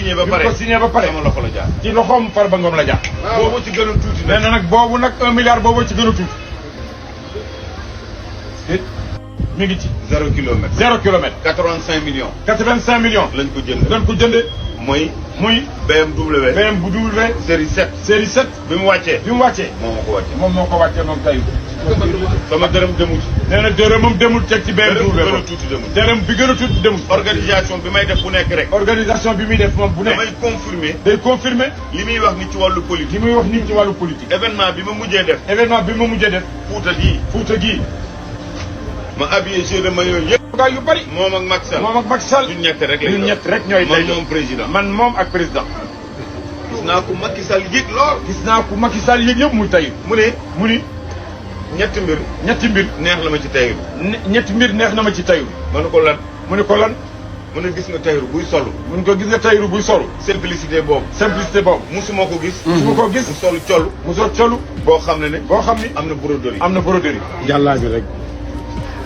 signé ba pare bi ko signé ba pare sama loxo la jaar. ci loxoom Farba Ngom la jaar. boobu ci gën a tuuti nee na nag boobu nag 1 milliard boobu ci gën a tuuti. mi ngi ci. 0 kilomètre. 0 kilomètre. 85 millions. 85 millions. lañ ko jënd. lañ ko jëndee. muy BMW. BMW. série 7. série 7. bi mu wàccee. bi mu wàccee. moom moo ko wàccee. moom moo ko wàccee moom tey. sama dërëm demul. nee na dërëmam demul teg ci BMW. dërëm bi gën a tuuti demul. dërëm bi gën a tuuti demul. organisation bi may def bu nekk rek. organisation bi muy def moom bu nekk. damay confirmer. day confirmer. li muy wax ni ci wàllu politique. li muy wax nii ci wàllu politique. événement bi ma mujjee def. événement bi ma mujjee def. Fuuta gii. Fuuta gii. ma habillé jeu de maillot yëpp. gaa yu bari. moom ak Macky Sall. moom ak Macky Sall. ñun ñett rek lañ ñun ñett rek ñooy. man moom président. man moom ak président. gis naa ko Macky Sall yëg lool. gis naa ko Macky Sall yëg yëpp muy tey. mu ne. mu ni. ñetti mbir. ñetti mbir. neex la ma ci Tahirou. ñetti mbir neex na ma ci Tahirou. ma ne ko lan. mu ne ko lan. mu ne gis nga Tahirou buy solu. mu ne ko gis nga Tahirou buy solu. simplicité boobu. simplicité boobu. musuma ko gis. musuma ko gis. mu solu colu. mu sol colu. boo xam ne. boo xam ni. am na broderie. am na broderie. jàllaa bi rek.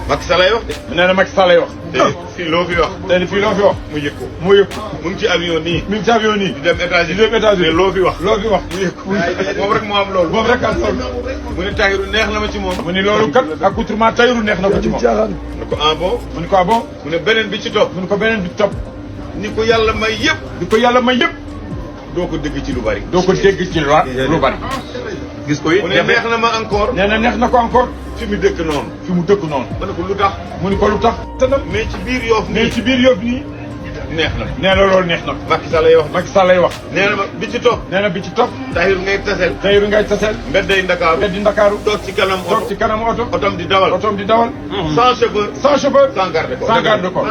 Macky Sall lay wax de. nee na Macky Sall lay wax. te fii loo fi wax. te fii loo fi wax. mu yëg ko. mu yëg. mu ngi ci avion nii. mi ngi ci avion nii. di dem États-Unis di dem États-Unis. te loo fi wax. loo fi wax. mu yëg ko. moom rek moo am loolu. moom rek am solo. mu ne Tahirou neex na ma ci moom. mu ni loolu kat accoutrement Tahirou neex na ko ci moom. mu ne ko ah bon. mu ni ko ah bon. mu ne beneen bi ci topp. mu ni ko beneen bi topp. ni ko yàlla may yëpp. di ko yàlla may yëpp. doo ko dégg ci lu bari. doo ko dégg ci lu bari. gis ko it mu ne neex na ma encore. nee na neex na ko encore. fi mu dëkk noonu. fi mu dëkk noonu. ma ne ko lu tax. mu ni ko lu tax. mais ci biir Yoff mais nii. ci biir Yoff nii. neex na. nee na loolu neex na. Macky Sall lay wax. Macky Sall lay wax. nee na ma bi ci topp. nee na bi ci topp. Tahirou ngay tasel. Tahirou ngay taseel. mbedday Ndakaaru. mbeddi Ndakaaru. toog ci kanam toog oto. ci kanamu oto. otom di dawal. otoom di dawal. sans chauffeur. sans chauffeur. sans garde corps. sans garde corps.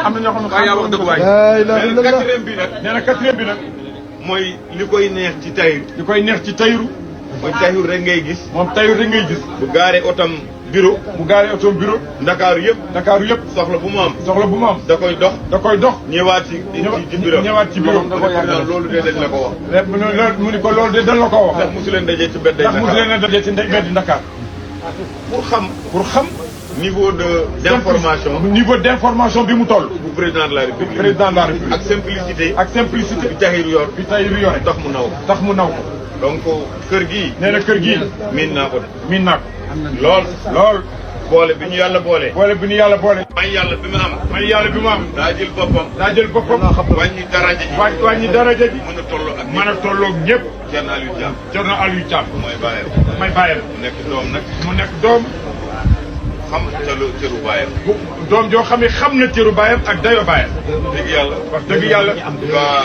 am na ñoo xam ne waaw yaa wax dëgg waay. la mais quatrième bi nag. nee na quatrième bi nag. mooy li koy neex ci Tahirou. li koy neex ci Tahirou. mooy Tahirou rek ngay gis. moom Tahirou rek ngay gis. bu gaaree otom bureau. mu gaaree otoom bureau. Ndakaaru yëpp. Ndakaaru yëpp. soxla bu mu am. soxla bu mu am. da koy dox. da koy dox. ñëwaat ci bureau. ñëwaat ci bureau. loolu de dañ la ko wax. mu ni ko loolu de dañ la ko wax. ndax mosu leen dajee ci mbedday ndax mosu leen a dajee ci mbeddi Ndakaar. pour xam. pour xam. niveau d'information. niveau d'information bi mu toll. bu président de la République. président de la République. ak simplicité. ak simplicité. bi Tahirou yor. bi Tahirou yore. tax mu naw ko. tax mu naw ko. donc kër gii. nee na kër gii. miin naa ko de. miin naa ko. lool. lool. boole bi ñu yàlla boole. boole bi ñu yàlla boole. may yàlla bi mu am. may yàlla bi mu am. daa jël boppam. daa jël boppam. wàññi daraja ji. wàññi daraja ji. mën a tolloo ak mën a tolloog ñëpp. Thierno Aliou Thiam. Thierno Aliou Thiam. mooy bàyyam. may bàyyam. mu nekk doom nag. mu nekk doom. xam cëru bàyyam. doom joo xam ne xam na cëru baayam ak dayo baayam. dëgg yàlla. wax dëgg yàlla. waa